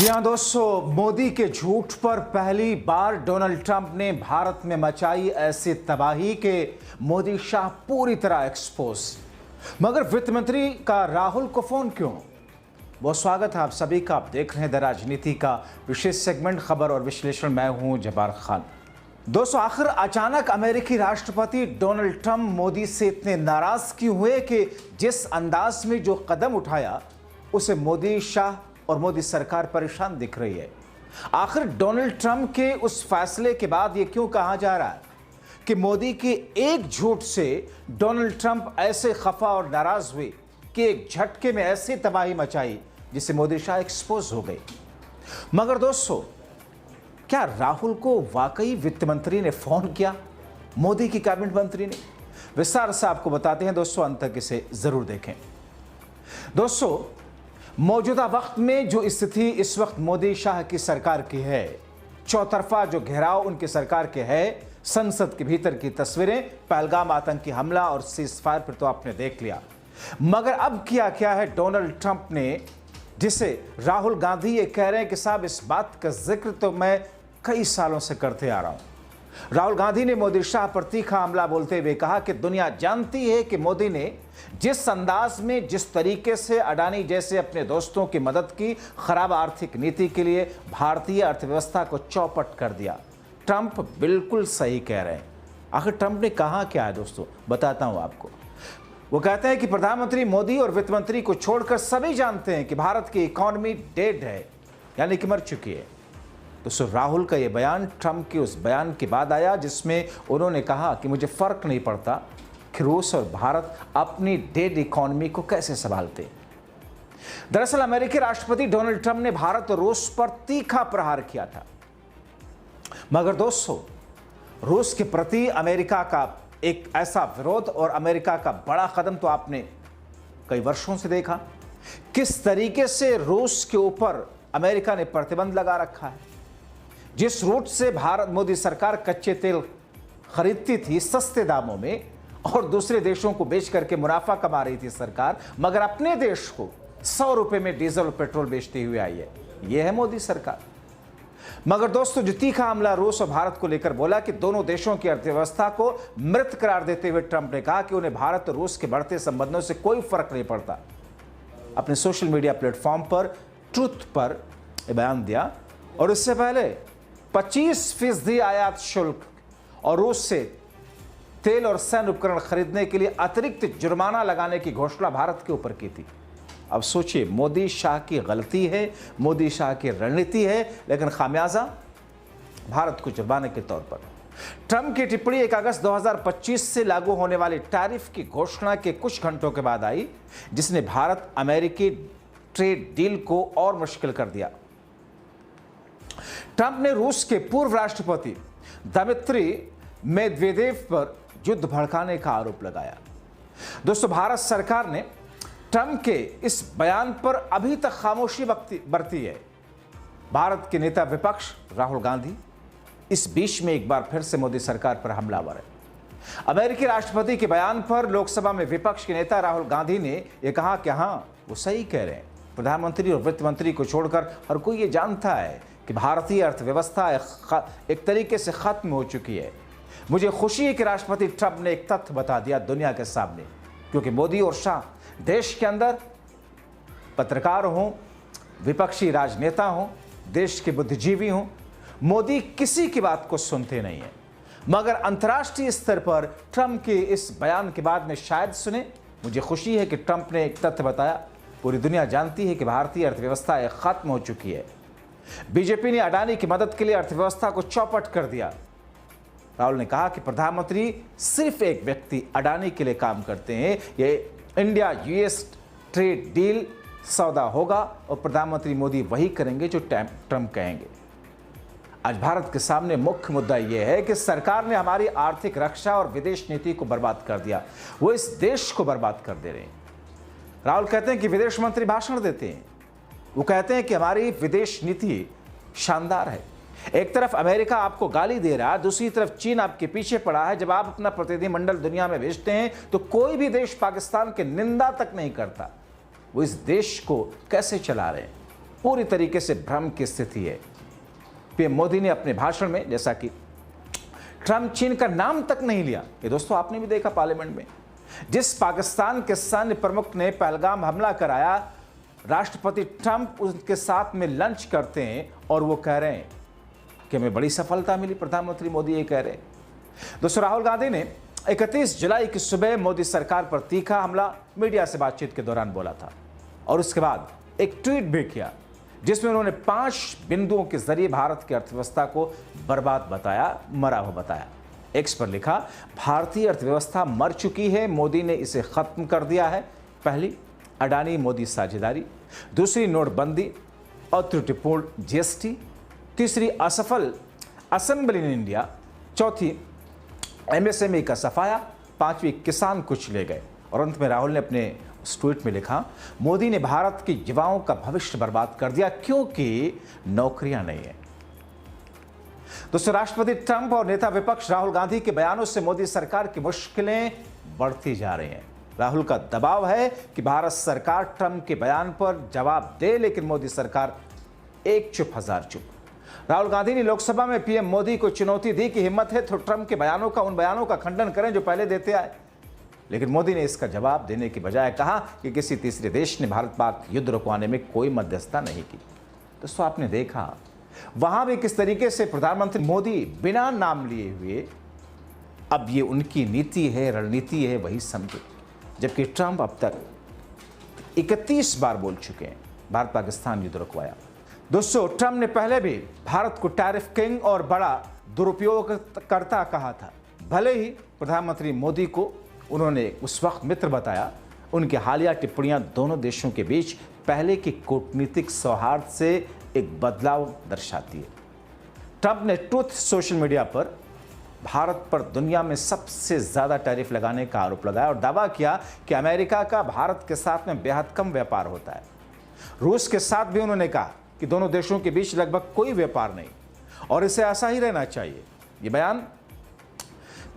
जी हाँ दोस्तों, मोदी के झूठ पर पहली बार डोनाल्ड ट्रंप ने भारत में मचाई ऐसी तबाही के मोदी शाह पूरी तरह एक्सपोज। मगर वित्त मंत्री का राहुल को फोन क्यों? बहुत स्वागत है आप सभी का। आप देख रहे हैं द राजनीति का विशेष सेगमेंट खबर और विश्लेषण। मैं हूं जब्बार खान। दोस्तों, आखिर अचानक अमेरिकी राष्ट्रपति डोनाल्ड ट्रंप मोदी से इतने नाराज क्यों हुए कि जिस अंदाज में जो कदम उठाया उसे मोदी शाह और मोदी सरकार परेशान दिख रही है। आखिर डोनाल्ड ट्रंप के उस फैसले के बाद यह क्यों कहा जा रहा है कि मोदी के एक झूठ से डोनाल्ड ट्रंप ऐसे खफा और नाराज हुए कि एक झटके में ऐसी तबाही मचाई जिससे मोदी शाह एक्सपोज हो गए। मगर दोस्तों, क्या राहुल को वाकई वित्त मंत्री ने फोन किया, मोदी की कैबिनेट मंत्री ने? विस्तार से आपको बताते हैं दोस्तों, अंत तक इसे जरूर देखें। दोस्तों, मौजूदा वक्त में जो स्थिति इस वक्त मोदी शाह की सरकार की है, चौतरफा जो घेराव उनकी सरकार के है, संसद के भीतर की तस्वीरें, पहलगाम आतंकी हमला और सीजफायर पर तो आपने देख लिया। मगर अब किया क्या है डोनाल्ड ट्रंप ने, जिसे राहुल गांधी ये कह रहे हैं कि साहब इस बात का जिक्र तो मैं कई सालों से करते आ रहा हूं। राहुल गांधी ने मोदी शाह पर तीखा हमला बोलते हुए कहा कि दुनिया जानती है कि मोदी ने जिस अंदाज में, जिस तरीके से अडानी जैसे अपने दोस्तों की मदद की, खराब आर्थिक नीति के लिए भारतीय अर्थव्यवस्था को चौपट कर दिया। ट्रंप बिल्कुल सही कह रहे हैं। आखिर ट्रंप ने कहा क्या है दोस्तों, बताता हूं आपको। वो कहते हैं कि प्रधानमंत्री मोदी और वित्त मंत्री को छोड़कर सभी जानते हैं कि भारत की इकोनॉमी डेड है, यानी कि मर चुकी है। दोस्तों, राहुल का यह बयान ट्रंप के उस बयान के बाद आया जिसमें उन्होंने कहा कि मुझे फर्क नहीं पड़ता कि रूस और भारत अपनी डेड इकोनॉमी को कैसे संभालते। दरअसल अमेरिकी राष्ट्रपति डोनाल्ड ट्रंप ने भारत और रूस पर तीखा प्रहार किया था। मगर दोस्तों, रूस के प्रति अमेरिका का एक ऐसा विरोध और अमेरिका का बड़ा कदम तो आपने कई वर्षों से देखा। किस तरीके से रूस के ऊपर अमेरिका ने प्रतिबंध लगा रखा है। जिस रूट से भारत मोदी सरकार कच्चे तेल खरीदती थी सस्ते दामों में और दूसरे देशों को बेच करके मुनाफा कमा रही थी सरकार, मगर अपने देश को 100 रुपए में डीजल और पेट्रोल बेचती हुई आई है। यह है मोदी सरकार। मगर दोस्तों, जो तीखा हमला रूस और भारत को लेकर बोला कि दोनों देशों की अर्थव्यवस्था को मृत करार देते हुए ट्रंप ने कहा कि उन्हें भारत और रूस के बढ़ते संबंधों से कोई फर्क नहीं पड़ता। अपने सोशल मीडिया प्लेटफॉर्म पर ट्रुथ पर बयान दिया और इससे पहले 25% आयात शुल्क और रूस से तेल और सैन्य उपकरण खरीदने के लिए अतिरिक्त जुर्माना लगाने की घोषणा भारत के ऊपर की थी। अब सोचिए, मोदी शाह की गलती है, मोदी शाह की रणनीति है, लेकिन खामियाजा भारत को जुर्माने के तौर पर। ट्रंप की टिप्पणी 1 अगस्त 2025 से लागू होने वाली टैरिफ की घोषणा के कुछ घंटों के बाद आई, जिसने भारत अमेरिकी ट्रेड डील को और मुश्किल कर दिया। ट्रंप ने रूस के पूर्व राष्ट्रपति दमित्री मेदवेदेव पर युद्ध भड़काने का आरोप लगाया। दोस्तों, भारत सरकार ने ट्रंप के इस बयान पर अभी तक खामोशी बरती है। भारत के नेता विपक्ष राहुल गांधी इस बीच में एक बार फिर से मोदी सरकार पर हमलावर है। अमेरिकी राष्ट्रपति के बयान पर लोकसभा में विपक्ष के नेता राहुल गांधी ने यह कहा कि हां, वो सही कह रहे हैं। प्रधानमंत्री और वित्त मंत्री को छोड़कर हर कोई ये जानता है कि भारतीय अर्थव्यवस्था एक तरीके से खत्म हो चुकी है। मुझे खुशी है कि राष्ट्रपति ट्रंप ने एक तथ्य बता दिया दुनिया के सामने, क्योंकि मोदी और शाह देश के अंदर पत्रकार हों, विपक्षी राजनेता हों, देश के बुद्धिजीवी हों, मोदी किसी की बात को सुनते नहीं है। मगर अंतर्राष्ट्रीय स्तर पर ट्रंप के इस बयान के बाद में शायद सुने। मुझे खुशी है कि ट्रंप ने एक तथ्य बताया। पूरी दुनिया जानती है कि भारतीय अर्थव्यवस्था एक खत्म हो चुकी है। बीजेपी ने अडानी की मदद के लिए अर्थव्यवस्था को चौपट कर दिया। राहुल ने कहा कि प्रधानमंत्री सिर्फ एक व्यक्ति अडानी के लिए काम करते हैं। ये इंडिया यूएस ट्रेड डील सौदा होगा और प्रधानमंत्री मोदी वही करेंगे जो ट्रंप कहेंगे। आज भारत के सामने मुख्य मुद्दा यह है कि सरकार ने हमारी आर्थिक रक्षा और विदेश नीति को बर्बाद कर दिया। वो इस देश को बर्बाद कर दे रहे हैं। राहुल कहते हैं कि विदेश मंत्री भाषण देते हैं। वो कहते हैं कि हमारी विदेश नीति शानदार है। एक तरफ अमेरिका आपको गाली दे रहा है, दूसरी तरफ चीन आपके पीछे पड़ा है। जब आप अपना प्रतिनिधिमंडल दुनिया में भेजते हैं तो कोई भी देश पाकिस्तान की निंदा तक नहीं करता। वो इस देश को कैसे चला रहे हैं? पूरी तरीके से भ्रम की स्थिति है। पीएम मोदी ने अपने भाषण में, जैसा कि ट्रंप चीन का नाम तक नहीं लिया, ये दोस्तों आपने भी देखा पार्लियामेंट में, जिस पाकिस्तान के सैन्य प्रमुख ने पहलगाम हमला कराया, राष्ट्रपति ट्रंप उनके साथ में लंच करते हैं और वो कह रहे हैं कि हमें बड़ी सफलता मिली। प्रधानमंत्री मोदी ये कह रहे हैं। दोस्तों राहुल गांधी ने 31 जुलाई की सुबह मोदी सरकार पर तीखा हमला मीडिया से बातचीत के दौरान बोला था और उसके बाद एक ट्वीट भी किया जिसमें उन्होंने 5 बिंदुओं के जरिए भारत की अर्थव्यवस्था को बर्बाद बताया, मरा हुआ बताया। एक्स पर लिखा, भारतीय अर्थव्यवस्था मर चुकी है, मोदी ने इसे खत्म कर दिया है। पहली, अडानी मोदी साझेदारी। दूसरी, नोटबंदी और त्रुटिपूर्ण जीएसटी। तीसरी, असफल असेंबली इन इंडिया। चौथी, एमएसएमई का सफाया। पांचवी, किसान कुछ ले गए। और अंत में राहुल ने अपने उस ट्वीट में लिखा, मोदी ने भारत के युवाओं का भविष्य बर्बाद कर दिया क्योंकि नौकरियां नहीं है। दोस्तों राष्ट्रपति ट्रंप और नेता विपक्ष राहुल गांधी के बयानों से मोदी सरकार की मुश्किलें बढ़ती जा रही हैं। राहुल का दबाव है कि भारत सरकार ट्रंप के बयान पर जवाब दे, लेकिन मोदी सरकार एक चुप हजार चुप। राहुल गांधी ने लोकसभा में पीएम मोदी को चुनौती दी कि हिम्मत है तो ट्रंप के उन बयानों का खंडन करें जो पहले देते आए, लेकिन मोदी ने इसका जवाब देने की बजाय कहा कि किसी तीसरे देश ने भारत पाक युद्ध रुकवाने में कोई मध्यस्थता नहीं की। दोस्तों आपने देखा वहां भी किस तरीके से प्रधानमंत्री मोदी बिना नाम लिए हुए, अब ये उनकी नीति है, रणनीति है, वही समझे, जबकि ट्रंप अब तक 31 बार बोल चुके हैं भारत पाकिस्तान युद्ध रुकवाया। दोस्तों ट्रंप ने पहले भी भारत को टैरिफ किंग और बड़ा दुरुपयोगकर्ता कहा था। भले ही प्रधानमंत्री मोदी को उन्होंने उस वक्त मित्र बताया, उनकी हालिया टिप्पणियां दोनों देशों के बीच पहले की कूटनीतिक सौहार्द से एक बदलाव दर्शाती है। ट्रंप ने ट्रुथ सोशल मीडिया पर भारत पर दुनिया में सबसे ज्यादा टैरिफ लगाने का आरोप लगाया और दावा किया कि अमेरिका का भारत के साथ में बेहद कम व्यापार होता है। रूस के साथ भी उन्होंने कहा कि दोनों देशों के बीच लगभग कोई व्यापार नहीं और इसे ऐसा ही रहना चाहिए। ये बयान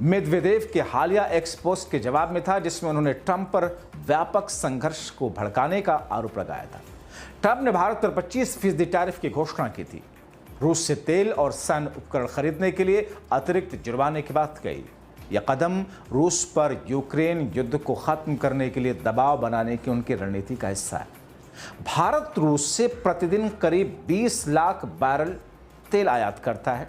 मेदवेदेव के हालिया एक्स पोस्ट के जवाब में था, जिसमें उन्होंने ट्रंप पर व्यापक संघर्ष को भड़काने का आरोप लगाया था। ट्रंप ने भारत पर 25% टैरिफ की घोषणा की थी। रूस से तेल और सैन्य उपकरण खरीदने के लिए अतिरिक्त जुर्माने की बात कही। यह कदम रूस पर यूक्रेन युद्ध को खत्म करने के लिए दबाव बनाने की उनकी रणनीति का हिस्सा है। भारत रूस से प्रतिदिन करीब 20 लाख बैरल तेल आयात करता है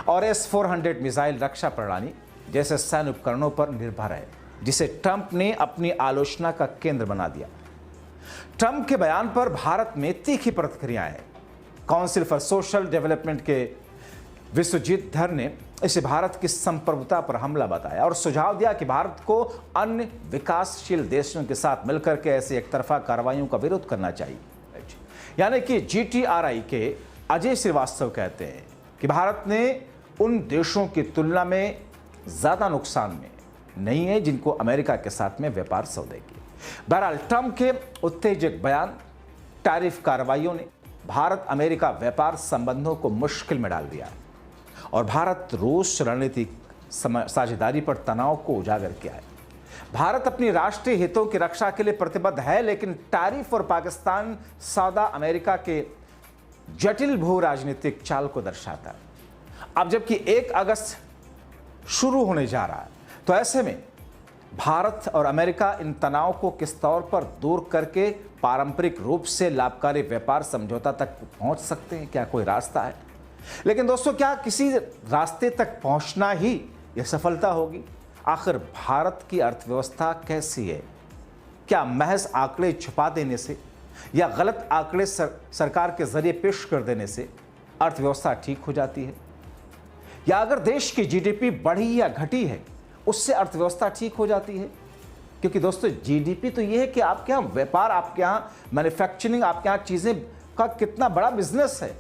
और S-400 मिसाइल रक्षा प्रणाली जैसे सैन्य उपकरणों पर निर्भर है, जिसे ट्रंप ने अपनी आलोचना का केंद्र बना दिया। ट्रंप के बयान पर भारत में तीखी प्रतिक्रियाएं हैं। काउंसिल फॉर सोशल डेवलपमेंट के विश्वजीत धर ने इसे भारत की संप्रभुता पर हमला बताया और सुझाव दिया कि भारत को अन्य विकासशील देशों के साथ मिलकर के ऐसे एकतरफा कार्रवाइयों का विरोध करना चाहिए। यानी कि GTRI के अजय श्रीवास्तव कहते हैं कि भारत ने उन देशों की तुलना में ज्यादा नुकसान में नहीं है जिनको अमेरिका के साथ में व्यापार सौदे किए। बहरहाल ट्रंप के उत्तेजक बयान, टैरिफ कार्रवाइयों ने भारत अमेरिका व्यापार संबंधों को मुश्किल में डाल दिया और भारत रूस रणनीतिक साझेदारी पर तनाव को उजागर किया है। भारत अपनी राष्ट्रीय हितों की रक्षा के लिए प्रतिबद्ध है, लेकिन टैरिफ और पाकिस्तान सौदा अमेरिका के जटिल भू राजनीतिक चाल को दर्शाता है। अब जबकि 1 अगस्त शुरू होने जा रहा है, तो ऐसे में भारत और अमेरिका इन तनाव को किस तौर पर दूर करके पारंपरिक रूप से लाभकारी व्यापार समझौता तक पहुंच सकते हैं? क्या कोई रास्ता है? लेकिन दोस्तों क्या किसी रास्ते तक पहुंचना ही यह सफलता होगी? आखिर भारत की अर्थव्यवस्था कैसी है? क्या महज आंकड़े छुपा देने से या गलत आंकड़े सरकार के जरिए पेश कर देने से अर्थव्यवस्था ठीक हो जाती है? या अगर देश की जीडीपी बढ़ी या घटी है उससे अर्थव्यवस्था ठीक हो जाती है? क्योंकि दोस्तों जीडीपी तो यह है कि आपके यहाँ व्यापार, आपके यहाँ मैन्युफैक्चरिंग, आपके यहाँ चीजें का कितना बड़ा बिजनेस है,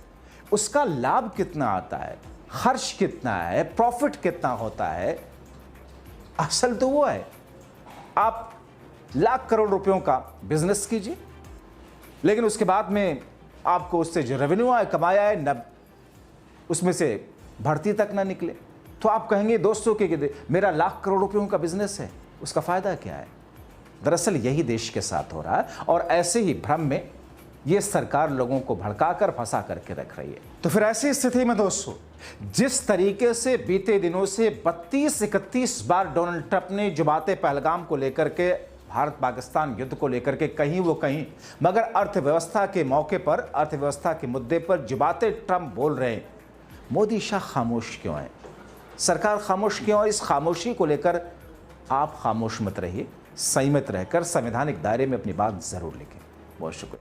उसका लाभ कितना आता है, खर्च कितना है, प्रॉफिट कितना होता है। असल तो वो है आप लाख करोड़ रुपयों का बिजनेस कीजिए, लेकिन उसके बाद में आपको उससे जो रेवेन्यू कमाया है न उसमें से भर्ती तक ना निकले, तो आप कहेंगे दोस्तों कि मेरा लाख करोड़ रुपयों का बिजनेस है, उसका फायदा क्या है? दरअसल यही देश के साथ हो रहा है और ऐसे ही भ्रम में ये सरकार लोगों को भड़काकर फंसा करके रख रही है। तो फिर ऐसी स्थिति में दोस्तों, जिस तरीके से बीते दिनों से 32-31 बार डोनाल्ड ट्रंप ने जो बातें पहलगाम को लेकर के, भारत पाकिस्तान युद्ध को लेकर के कहीं वो कहीं, मगर अर्थव्यवस्था के मौके पर, अर्थव्यवस्था के मुद्दे पर जो बातें ट्रंप बोल रहे हैं, मोदी शाह खामोश क्यों है, सरकार खामोश क्यों? और इस खामोशी को लेकर आप खामोश मत रहिए, संयमित रहकर संवैधानिक दायरे में अपनी बात जरूर लिखें। बहुत शुक्रिया।